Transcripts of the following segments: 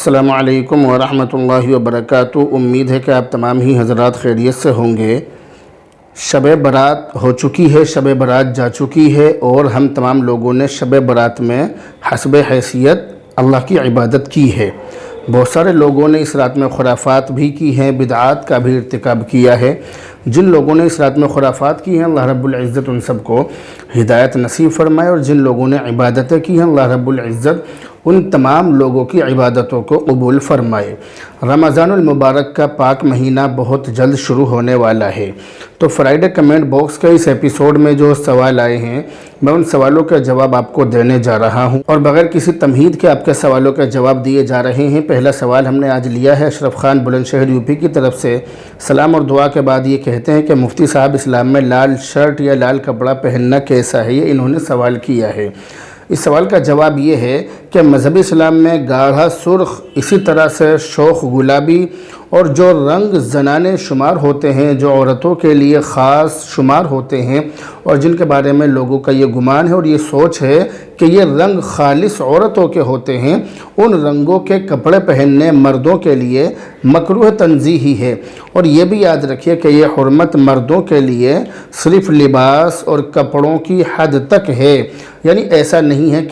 السلام علیکم ورحمۃ اللہ وبرکاتہ۔ امید ہے کہ آپ تمام ہی حضرات خیریت سے ہوں گے۔ شب برات ہو چکی ہے، شب برات جا چکی ہے اور ہم تمام لوگوں نے شب برات میں حسب حیثیت اللہ کی عبادت کی ہے۔ بہت سارے لوگوں نے اس رات میں خرافات بھی کی ہیں، بدعات کا بھی ارتکاب کیا ہے۔ جن لوگوں نے اس رات میں خرافات کی ہیں اللہ رب العزت ان سب کو ہدایت نصیب فرمائے، اور جن لوگوں نے عبادتیں کی ہیں اللہ رب العزت ان تمام لوگوں کی عبادتوں کو قبول فرمائے۔ رمضان المبارک کا پاک مہینہ بہت جلد شروع ہونے والا ہے، تو فرائیڈے کمنٹ باکس کے اس ایپیسوڈ میں جو سوال آئے ہیں میں ان سوالوں کا جواب آپ کو دینے جا رہا ہوں، اور بغیر کسی تمہید کے آپ کے سوالوں کا جواب دیے جا رہے ہیں۔ پہلا سوال ہم نے آج لیا ہے اشرف خان بلند شہر یوپی کی طرف سے۔ سلام اور دعا کے بعد یہ کہتے ہیں کہ مفتی صاحب، اسلام میں لال شرٹ یا لال کپڑا پہننا کیسا ہے؟ یہ انہوں نے سوال کیا ہے۔ اس سوال کا جواب یہ ہے کہ مذہبی اسلام میں گاڑھا سرخ، اسی طرح سے شوخ گلابی اور جو رنگ زنانے شمار ہوتے ہیں، جو عورتوں کے لیے خاص شمار ہوتے ہیں اور جن کے بارے میں لوگوں کا یہ گمان ہے اور یہ سوچ ہے کہ یہ رنگ خالص عورتوں کے ہوتے ہیں، ان رنگوں کے کپڑے پہننے مردوں کے لیے مکروہ تنزیہی ہے۔ اور یہ بھی یاد رکھیے کہ یہ حرمت مردوں کے لیے صرف لباس اور کپڑوں کی حد تک ہے، یعنی ایسا نہیں ہے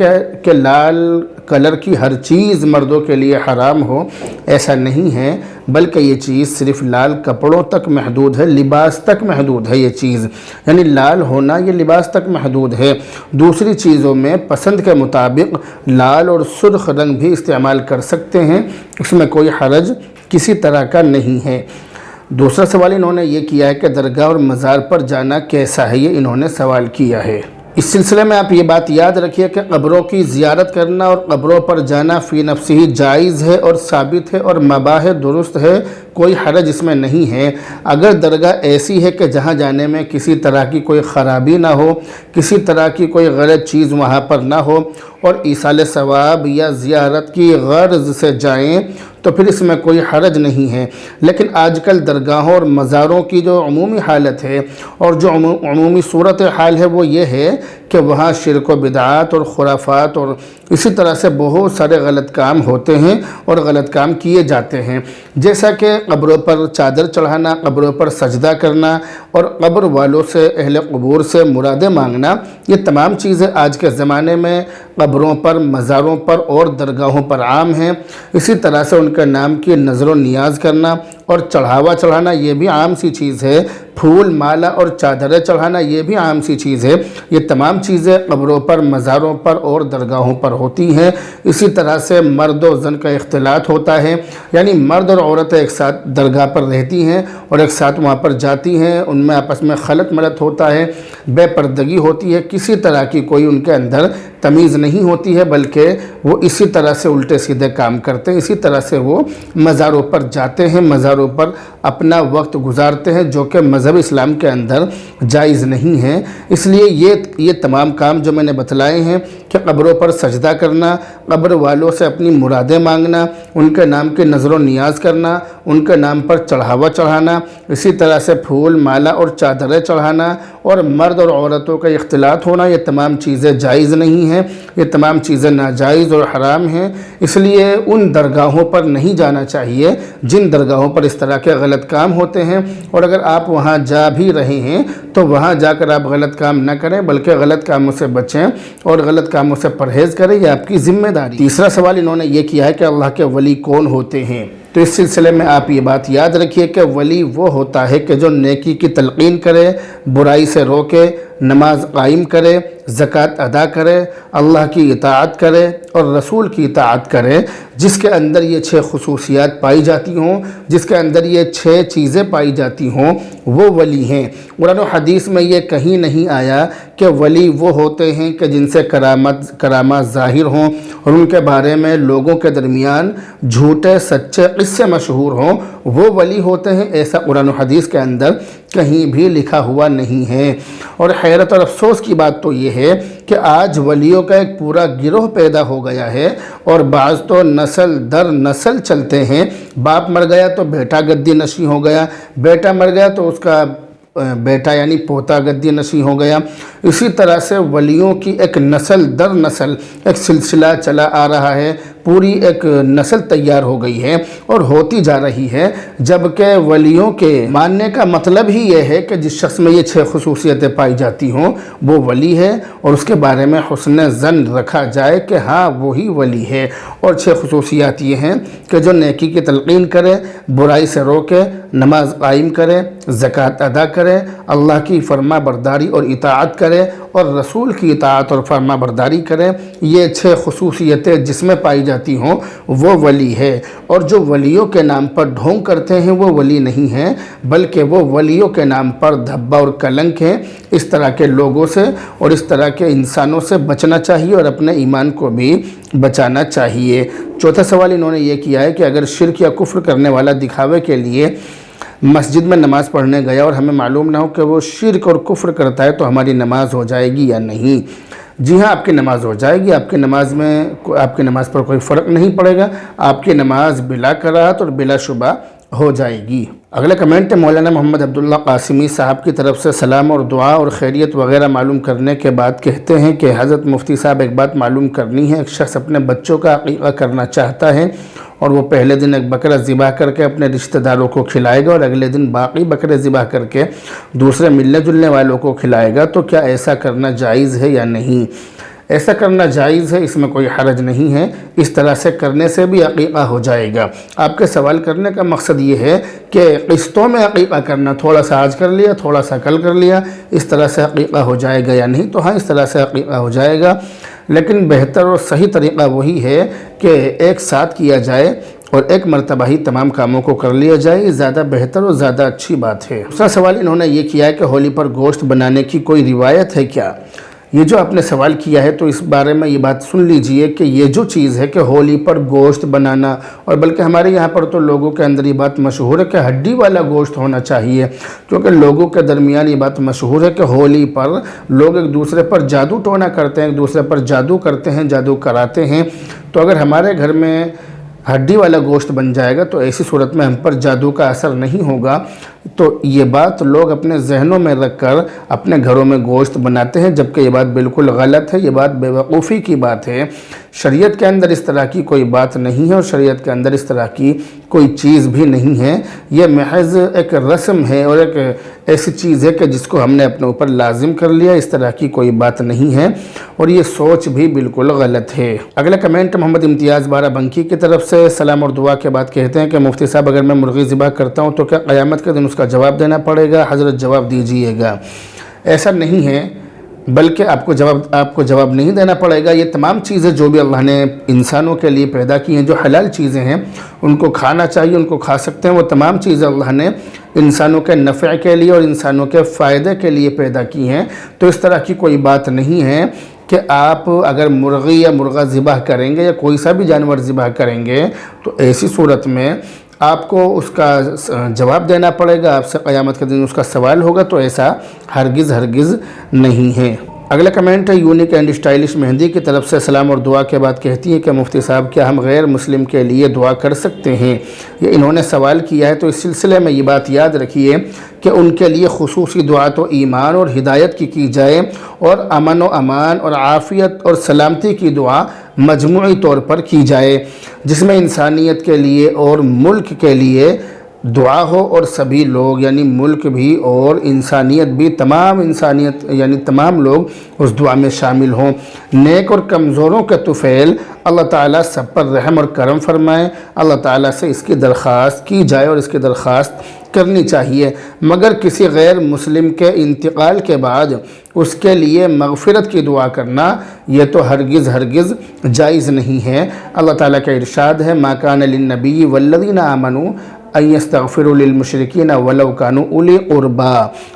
کہ لال کلر کی ہر چیز مردوں کے لیے حرام ہو، ایسا نہیں ہے، بلکہ یہ چیز صرف لال کپڑوں تک محدود ہے، لباس تک محدود ہے۔ یہ چیز یعنی لال ہونا یہ لباس تک محدود ہے۔ دوسری چیزوں میں پسند کے مطابق لال اور سرخ رنگ بھی استعمال کر سکتے ہیں، اس میں کوئی حرج کسی طرح کا نہیں ہے۔ دوسرا سوال انہوں نے یہ کیا ہے کہ درگاہ اور مزار پر جانا کیسا ہے؟ یہ انہوں نے سوال کیا ہے۔ اس سلسلے میں آپ یہ بات یاد رکھیے کہ قبروں کی زیارت کرنا اور قبروں پر جانا فی نفسہ ہی جائز ہے اور ثابت ہے اور مباح درست ہے، کوئی حرج اس میں نہیں ہے۔ اگر درگاہ ایسی ہے کہ جہاں جانے میں کسی طرح کی کوئی خرابی نہ ہو، کسی طرح کی کوئی غلط چیز وہاں پر نہ ہو اور ایصال ثواب یا زیارت کی غرض سے جائیں تو پھر اس میں کوئی حرج نہیں ہے۔ لیکن آج کل درگاہوں اور مزاروں کی جو عمومی حالت ہے اور جو عمومی صورت حال ہے وہ یہ ہے کہ وہاں شرک و بدعات اور خرافات اور اسی طرح سے بہت سارے غلط کام ہوتے ہیں اور غلط کام کیے جاتے ہیں، جیسا کہ قبروں پر چادر چڑھانا، قبروں پر سجدہ کرنا اور قبر والوں سے، اہل قبور سے مرادیں مانگنا۔ یہ تمام چیزیں آج کے زمانے میں قبروں پر، مزاروں پر اور درگاہوں پر عام ہیں۔ اسی طرح سے ان کے نام کی نظر و نیاز کرنا اور چڑھاوا چڑھانا یہ بھی عام سی چیز ہے۔ پھول، مالا اور چادریں چڑھانا یہ بھی عام سی چیز ہے۔ یہ تمام چیزیں قبروں پر، مزاروں پر اور درگاہوں پر ہوتی ہیں۔ اسی طرح سے مرد و زن کا اختلاط ہوتا ہے، یعنی مرد اور عورتیں ایک ساتھ درگاہ پر رہتی ہیں اور ایک ساتھ وہاں پر جاتی ہیں، ان میں آپس میں خلط ملط ہوتا ہے، بے پردگی ہوتی ہے، کسی طرح کی کوئی ان کے اندر تمیز نہیں ہوتی ہے، بلکہ وہ اسی طرح سے الٹے سیدھے کام کرتے ہیں۔ اسی طرح سے وہ مزاروں پر جاتے ہیں، مزاروں پر اپنا وقت گزارتے ہیں، جو کہ مذہب اسلام کے اندر جائز نہیں ہے۔ اس لیے یہ تمام کام جو میں نے بتلائے ہیں کہ قبروں پر سجدہ کرنا، قبر والوں سے اپنی مرادیں مانگنا، ان کے نام کی نظر و نیاز کرنا، ان کے نام پر چڑھاوا چڑھانا، اسی طرح سے پھول، مالا اور چادریں چڑھانا اور مرد اور عورتوں کا اختلاط ہونا، یہ تمام چیزیں جائز نہیں ہیں، یہ تمام چیزیں ناجائز اور حرام ہیں۔ اس لیے ان درگاہوں پر نہیں جانا چاہیے جن درگاہوں پر اس طرح کے غلط کام ہوتے ہیں، اور اگر آپ وہاں جا بھی رہے ہیں تو وہاں جا کر آپ غلط کام نہ کریں، بلکہ غلط کاموں سے بچیں اور غلط کاموں سے پرہیز کریں، یہ آپ کی ذمہ داری۔ تیسرا سوال انہوں نے یہ کیا ہے کہ اللہ کے ولی کون ہوتے ہیں؟ تو اس سلسلے میں آپ یہ بات یاد رکھیے کہ ولی وہ ہوتا ہے کہ جو نیکی کی تلقین کرے، برائی سے روکے، نماز قائم کرے، زکوٰۃ ادا کرے، اللہ کی اطاعت کرے اور رسول کی اطاعت کرے، جس کے اندر یہ 6 خصوصیات پائی جاتی ہوں، جس کے اندر یہ 6 چیزیں پائی جاتی ہوں، وہ ولی ہیں۔ قرآن و حدیث میں یہ کہیں نہیں آیا کہ ولی وہ ہوتے ہیں کہ جن سے کرامات ظاہر ہوں اور ان کے بارے میں لوگوں کے درمیان جھوٹے سچے قصے مشہور ہوں، وہ ولی ہوتے ہیں، ایسا قرآن و حدیث کے اندر کہیں بھی لکھا ہوا نہیں ہے۔ اور حیرت اور افسوس کی بات تو یہ ہے کہ آج ولیوں کا ایک پورا گروہ پیدا ہو گیا ہے، اور بعض تو نسل در نسل چلتے ہیں۔ باپ مر گیا تو بیٹا گدی نشین ہو گیا، بیٹا مر گیا تو اس کا بیٹا یعنی پوتا گدی نشین ہو گیا۔ اسی طرح سے ولیوں کی ایک نسل در نسل ایک سلسلہ چلا آ رہا ہے، پوری ایک نسل تیار ہو گئی ہے اور ہوتی جا رہی ہے، جبکہ ولیوں کے ماننے کا مطلب ہی یہ ہے کہ جس شخص میں یہ 6 خصوصیتیں پائی جاتی ہوں وہ ولی ہے، اور اس کے بارے میں حسن ظن رکھا جائے کہ ہاں وہی ولی ہے۔ اور 6 خصوصیات یہ ہیں کہ جو نیکی کی تلقین کرے، برائی سے روکے، نماز قائم کرے، زکوٰۃ ادا کرے، اللہ کی فرما برداری اور اطاعت کرے اور رسول کی اطاعت اور فرما برداری کرے۔ یہ 6 خصوصیتیں جس میں پائی جاتی ہوں وہ ولی ہے۔ اور جو ولیوں کے نام پر ڈھونگ کرتے ہیں وہ ولی نہیں ہیں، بلکہ وہ ولیوں کے نام پر دھبا اور کلنک ہیں۔ اس طرح کے لوگوں سے اور اس طرح کے انسانوں سے بچنا چاہیے اور اپنے ایمان کو بھی بچانا چاہیے۔ چوتھا سوال انہوں نے یہ کیا ہے کہ اگر شرک یا کفر کرنے والا دکھاوے کے لیے مسجد میں نماز پڑھنے گیا اور ہمیں معلوم نہ ہو کہ وہ شرک اور کفر کرتا ہے تو ہماری نماز ہو جائے گی یا نہیں؟ جی ہاں، آپ کی نماز ہو جائے گی۔ آپ کی نماز پر کوئی فرق نہیں پڑے گا، آپ کی نماز بلا کراہت اور بلا شبہ ہو جائے گی۔ اگلا کمنٹ ہے مولانا محمد عبداللہ قاسمی صاحب کی طرف سے، سلام اور دعا اور خیریت وغیرہ معلوم کرنے کے بعد کہتے ہیں کہ حضرت مفتی صاحب ایک بات معلوم کرنی ہے۔ ایک شخص اپنے بچوں کا عقیقہ کرنا چاہتا ہے اور وہ پہلے دن ایک بکرا ذبح کر کے اپنے رشتہ داروں کو کھلائے گا اور اگلے دن باقی بکرے ذبح کر کے دوسرے ملنے جلنے والوں کو کھلائے گا، تو کیا ایسا کرنا جائز ہے یا نہیں؟ ایسا کرنا جائز ہے، اس میں کوئی حرج نہیں ہے۔ اس طرح سے کرنے سے بھی عقیقہ ہو جائے گا۔ آپ کے سوال کرنے کا مقصد یہ ہے کہ قسطوں میں عقیقہ کرنا، تھوڑا سا آج کر لیا، تھوڑا سا کل کر لیا، اس طرح سے عقیقہ ہو جائے گا یا نہیں؟ تو ہاں، اس طرح سے عقیقہ ہو جائے گا، لیکن بہتر اور صحیح طریقہ وہی ہے کہ ایک ساتھ کیا جائے اور ایک مرتبہ ہی تمام کاموں کو کر لیا جائے۔ یہ زیادہ بہتر اور زیادہ اچھی بات ہے۔ دوسرا سوال انہوں نے یہ کیا ہے کہ ہولی پر گوشت بنانے کی کوئی روایت ہے کیا؟ یہ جو آپ نے سوال کیا ہے تو اس بارے میں یہ بات سن لیجئے کہ یہ جو چیز ہے کہ ہولی پر گوشت بنانا، اور بلکہ ہمارے یہاں پر تو لوگوں کے اندر یہ بات مشہور ہے کہ ہڈی والا گوشت ہونا چاہیے، کیونکہ لوگوں کے درمیان یہ بات مشہور ہے کہ ہولی پر لوگ ایک دوسرے پر جادو ٹونا کرتے ہیں، ایک دوسرے پر جادو کرتے ہیں، جادو کراتے ہیں۔ تو اگر ہمارے گھر میں ہڈی والا گوشت بن جائے گا تو ایسی صورت میں ہم پر جادو کا اثر نہیں ہوگا۔ تو یہ بات لوگ اپنے ذہنوں میں رکھ کر اپنے گھروں میں گوشت بناتے ہیں، جبکہ یہ بات بالکل غلط ہے، یہ بات بے وقوفی کی بات ہے۔ شریعت کے اندر اس طرح کی کوئی بات نہیں ہے اور شریعت کے اندر اس طرح کی کوئی چیز بھی نہیں ہے۔ یہ محض ایک رسم ہے اور ایک ایسی چیز ہے کہ جس کو ہم نے اپنے اوپر لازم کر لیا، اس طرح کی کوئی بات نہیں ہے اور یہ سوچ بھی بالکل غلط ہے۔ اگلا کمنٹ محمد امتیاز بارہ بنکی کی طرف سے، سلام اور دعا کے بعد کہتے ہیں کہ مفتی صاحب اگر میں مرغی ذبح کرتا ہوں تو کیا قیامت کے دن اس کا جواب دینا پڑے گا؟ حضرت جواب دیجئے گا۔ ایسا نہیں ہے، بلکہ آپ کو جواب نہیں دینا پڑے گا۔ یہ تمام چیزیں جو بھی اللہ نے انسانوں کے لیے پیدا کی ہیں، جو حلال چیزیں ہیں، ان کو کھانا چاہیے، ان کو کھا سکتے ہیں۔ وہ تمام چیزیں اللہ نے انسانوں کے نفع کے لیے اور انسانوں کے فائدے کے لیے پیدا کی ہیں۔ تو اس طرح کی کوئی بات نہیں ہے کہ آپ اگر مرغی یا مرغہ ذبح کریں گے یا کوئی سا بھی جانور ذبح کریں گے تو ایسی صورت میں آپ کو اس کا جواب دینا پڑے گا، آپ سے قیامت کے دن اس کا سوال ہوگا۔ تو ایسا ہرگز نہیں ہے۔ اگلا کمنٹ ہے یونیک اینڈ اسٹائلش مہندی کی طرف سے، سلام اور دعا کے بعد کہتی ہے کہ مفتی صاحب کیا ہم غیر مسلم کے لیے دعا کر سکتے ہیں؟ یہ انہوں نے سوال کیا ہے، تو اس سلسلے میں یہ بات یاد رکھیے کہ ان کے لیے خصوصی دعا تو ایمان اور ہدایت کی جائے، اور امن و امان اور عافیت اور سلامتی کی دعا مجموعی طور پر کی جائے، جس میں انسانیت کے لیے اور ملک کے لیے دعا ہو، اور سبھی لوگ یعنی ملک بھی اور انسانیت بھی، تمام انسانیت یعنی تمام لوگ اس دعا میں شامل ہوں۔ نیک اور کمزوروں کے طفیل اللہ تعالیٰ سب پر رحم اور کرم فرمائے۔ اللہ تعالیٰ سے اس کی درخواست کی جائے اور اس کی درخواست کرنی چاہیے، مگر کسی غیر مسلم کے انتقال کے بعد اس کے لیے مغفرت کی دعا کرنا یہ تو ہرگز جائز نہیں ہے۔ اللہ تعالیٰ کا ارشاد ہے ما کان للنبی والذین آمنوا ان یستغفروا للمشرکین ولو کانوا اولی قربا۔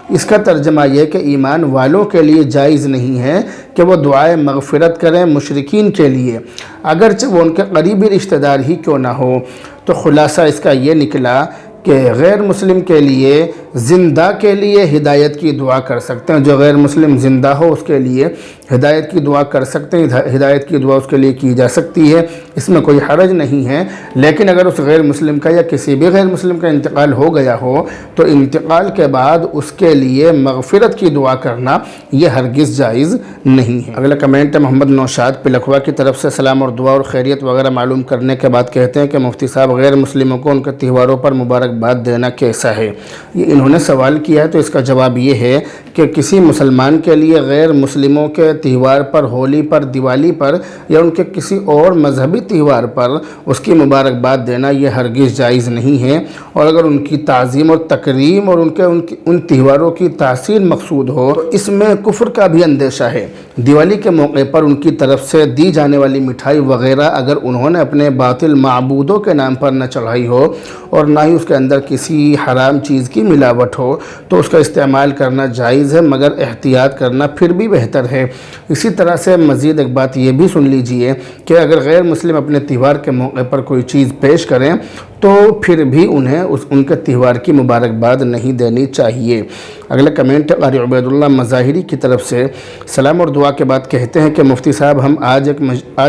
اس کا ترجمہ یہ کہ ایمان والوں کے لیے جائز نہیں ہے کہ وہ دعائے مغفرت کریں مشرکین کے لیے، اگرچہ وہ ان کے قریبی رشتہ دار ہی کیوں نہ ہو۔ تو خلاصہ اس کا یہ نکلا کہ غیر مسلم کے لیے زندہ کے لیے ہدایت کی دعا کر سکتے ہیں، جو غیر مسلم زندہ ہو اس کے لیے ہدایت کی دعا کر سکتے ہیں، ہدایت کی دعا اس کے لیے کی جا سکتی ہے، اس میں کوئی حرج نہیں ہے۔ لیکن اگر اس غیر مسلم کا یا کسی بھی غیر مسلم کا انتقال ہو گیا ہو تو انتقال کے بعد اس کے لیے مغفرت کی دعا کرنا یہ ہرگز جائز نہیں ہے۔ اگلا کمنٹ ہے محمد نوشاد پلکھوا کی طرف سے، سلام اور دعا اور خیریت وغیرہ معلوم کرنے کے بعد کہتے ہیں کہ مفتی صاحب غیر مسلموں کو ان کے تہواروں پر مبارکباد دینا کیسا ہے؟ یہ انہوں نے سوال کیا ہے تو اس کا جواب یہ ہے کہ کسی مسلمان کے لیے غیر مسلموں کے تہوار پر، ہولی پر، دیوالی پر یا ان کے کسی اور مذہبی تہوار پر اس کی مبارکباد دینا یہ ہرگز جائز نہیں ہے، اور اگر ان کی تعظیم اور تکریم اور ان تہواروں کی تحسین مقصود ہو تو اس میں کفر کا بھی اندیشہ ہے۔ دیوالی کے موقع پر ان کی طرف سے دی جانے والی مٹھائی وغیرہ اگر انہوں نے اپنے باطل معبودوں کے نام پر نہ چڑھائی ہو اور نہ ہی اس کے اندر کسی حرام چیز کی ملاوٹ ہو تو اس کا استعمال کرنا جائز ہے، مگر احتیاط کرنا پھر بھی بہتر ہے۔ اسی طرح سے مزید ایک بات یہ بھی سن لیجئے کہ اگر غیر مسلم اپنے تہوار کے موقع پر کوئی چیز پیش کریں تو پھر بھی انہیں ان کے تہوار کی مبارکباد نہیں دینی چاہیے۔ اگلا کمنٹ قاری عبید اللہ مظاہری کی طرف سے، سلام اور دعا کے بعد کہتے ہیں کہ مفتی صاحب ہم آج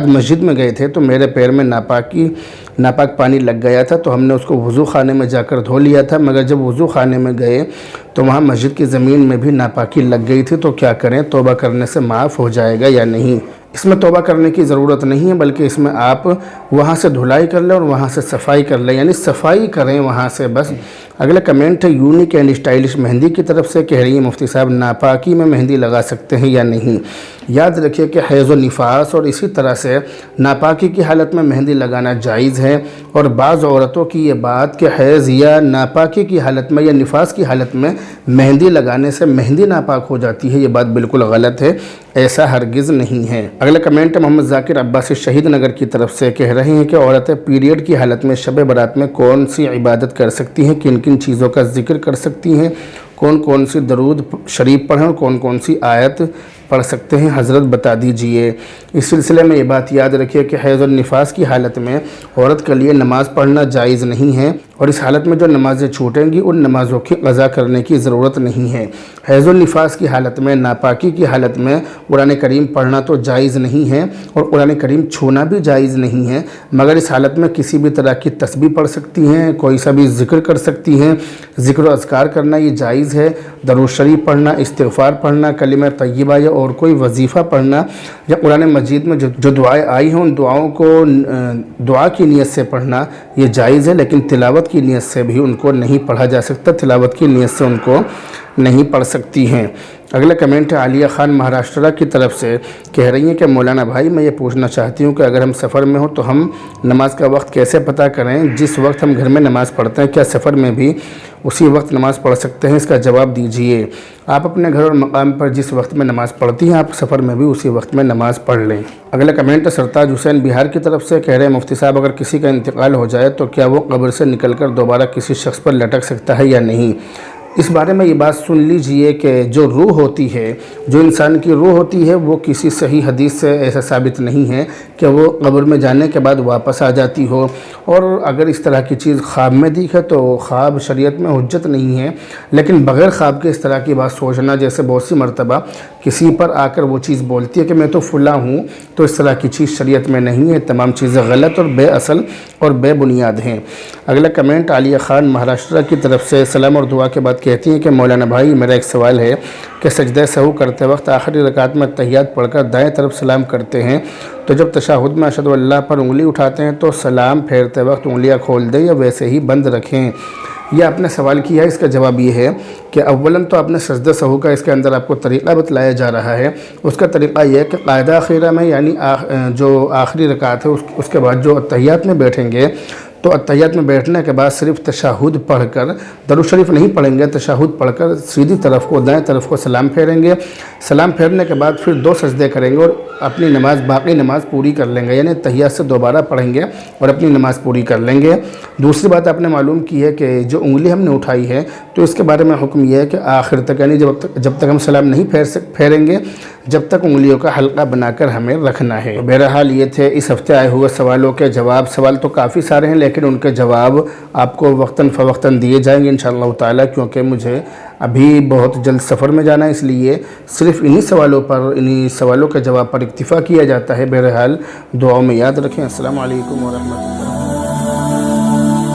مسجد میں گئے تھے تو میرے پیر میں ناپاک پانی لگ گیا تھا تو ہم نے اس کو وضو خانے میں جا کر دھو لیا تھا، مگر جب وضو خانے میں گئے تو وہاں مسجد کی زمین میں بھی ناپاکی لگ گئی تھی، تو کیا کریں؟ توبہ کرنے سے معاف ہو جائے گا یا نہیں؟ اس میں توبہ کرنے کی ضرورت نہیں ہے، بلکہ اس میں آپ وہاں سے دھلائی کر لیں اور وہاں سے صفائی کر لیں، یعنی صفائی کریں وہاں سے بس۔ اگلا کمنٹ ہے یونیک اینڈ اسٹائلش مہندی کی طرف سے، کہہ رہی ہے مفتی صاحب ناپاکی میں مہندی لگا سکتے ہیں یا نہیں؟ یاد رکھیے کہ حیض و نفاس اور اسی طرح سے ناپاکی کی حالت میں مہندی لگانا جائز ہے، اور بعض عورتوں کی یہ بات کہ حیض یا ناپاکی کی حالت میں یا نفاس کی حالت میں مہندی لگانے سے مہندی ناپاک ہو جاتی ہے، یہ بات بالکل غلط ہے، ایسا ہرگز نہیں ہے۔ اگلا کمنٹ محمد ذاکر عباسی شہید نگر کی طرف سے، کہہ رہے ہیں کہ عورتیں پیریڈ کی حالت میں شب برات میں کون سی عبادت کر سکتی ہیں، کن کن چیزوں کا ذکر کر سکتی ہیں، کون سی درود شریف پڑھیں اور کون سی آیت پڑھ سکتے ہیں، حضرت بتا دیجئے۔ اس سلسلے میں یہ بات یاد رکھیے کہ حیض و نفاس کی حالت میں عورت کے لیے نماز پڑھنا جائز نہیں ہے، اور اس حالت میں جو نمازیں چھوٹیں گی ان نمازوں کی قضا کرنے کی ضرورت نہیں ہے۔ حیض و نفاس کی حالت میں، ناپاکی کی حالت میں قرآن کریم پڑھنا تو جائز نہیں ہے اور قرآن کریم چھونا بھی جائز نہیں ہے، مگر اس حالت میں کسی بھی طرح کی تسبیح پڑھ سکتی ہیں، کوئی سا بھی ذکر کر سکتی ہیں، ذکر و اذکار کرنا یہ جائز ہے، درود شریف پڑھنا، استغفار پڑھنا، کلمہ طیبہ یا اور کوئی وظیفہ پڑھنا، یا قرآن مجید میں جو دعائیں آئی ہیں ان دعاؤں کو دعا کی نیت سے پڑھنا یہ جائز ہے، لیکن تلاوت کی نیت سے بھی ان کو نہیں پڑھا جا سکتا، تلاوت کی نیت سے ان کو نہیں پڑھ سکتی ہیں۔ اگلا کمنٹ ہے عالیہ خان مہاراشٹرا کی طرف سے، کہہ رہی ہیں کہ مولانا بھائی میں یہ پوچھنا چاہتی ہوں کہ اگر ہم سفر میں ہوں تو ہم نماز کا وقت کیسے پتہ کریں؟ جس وقت ہم گھر میں نماز پڑھتے ہیں کیا سفر میں بھی اسی وقت نماز پڑھ سکتے ہیں؟ اس کا جواب دیجئے۔ آپ اپنے گھر اور مقام پر جس وقت میں نماز پڑھتی ہیں آپ سفر میں بھی اسی وقت میں نماز پڑھ لیں۔ اگلا کمنٹ ہے سرتاج حسین بہار کی طرف سے، کہہ رہے ہیں مفتی صاحب اگر کسی کا انتقال ہو جائے تو کیا وہ قبر سے نکل کر دوبارہ کسی شخص پر لٹک سکتا ہے یا نہیں؟ اس بارے میں یہ بات سن لیجئے کہ جو روح ہوتی ہے، جو انسان کی روح ہوتی ہے، وہ کسی صحیح حدیث سے ایسا ثابت نہیں ہے کہ وہ قبر میں جانے کے بعد واپس آ جاتی ہو، اور اگر اس طرح کی چیز خواب میں دیکھے تو خواب شریعت میں حجت نہیں ہے، لیکن بغیر خواب کے اس طرح کی بات سوچنا، جیسے بہت سی مرتبہ کسی پر آ کر وہ چیز بولتی ہے کہ میں تو فلاں ہوں، تو اس طرح کی چیز شریعت میں نہیں ہے، تمام چیزیں غلط اور بے اصل اور بے بنیاد ہیں۔ اگلا کمنٹ عالیہ خان مہاراشٹرا کی طرف سے، سلام اور دعا کے بعد کہتی ہیں کہ مولانا بھائی میرا ایک سوال ہے کہ سجدہ سہو کرتے وقت آخری رکعت میں تحیات پڑھ کر دائیں طرف سلام کرتے ہیں تو جب تشہد میں اشہد اللہ پر انگلی اٹھاتے ہیں تو سلام پھیرتے وقت انگلیاں کھول دیں یا ویسے ہی بند رکھیں؟ یہ آپ نے سوال کیا ہے، اس کا جواب یہ ہے کہ اولاً تو آپ نے سجدہ سہو کا اس کے اندر آپ کو طریقہ بتلایا جا رہا ہے، اس کا طریقہ یہ ہے کہ قاعدہ اخیرہ میں یعنی جو آخری رکعت ہے اس کے بعد جو تحیات میں بیٹھیں گے تو اتحیات میں بیٹھنے کے بعد صرف تشہد پڑھ کر، درود شریف نہیں پڑھیں گے، تشہد پڑھ کر سیدھی طرف کو، دائیں طرف کو سلام پھیریں گے، سلام پھیرنے کے بعد پھر 2 سجدے کریں گے اور اپنی نماز، باقی نماز پوری کر لیں گے، یعنی تحیات سے دوبارہ پڑھیں گے اور اپنی نماز پوری کر لیں گے۔ دوسری بات آپ نے معلوم کی ہے کہ جو انگلی ہم نے اٹھائی ہے تو اس کے بارے میں حکم یہ ہے کہ آخر تک، یعنی جب تک ہم سلام نہیں پھیریں گے جب تک انگلیوں کا حلقہ بنا کر ہمیں رکھنا ہے۔ بہرحال یہ تھے اس ہفتے آئے ہوئے سوالوں کے جواب۔ سوال تو کافی سارے ہیں لیکن لیکن ان کے جواب آپ کو وقتاً فوقتاً دیے جائیں گے انشاءاللہ تعالی، کیونکہ مجھے ابھی بہت جلد سفر میں جانا ہے، اس لیے صرف انہی سوالوں کے جواب پر اکتفا کیا جاتا ہے۔ بہرحال دعاؤں میں یاد رکھیں۔ السلام علیکم ورحمۃ اللہ۔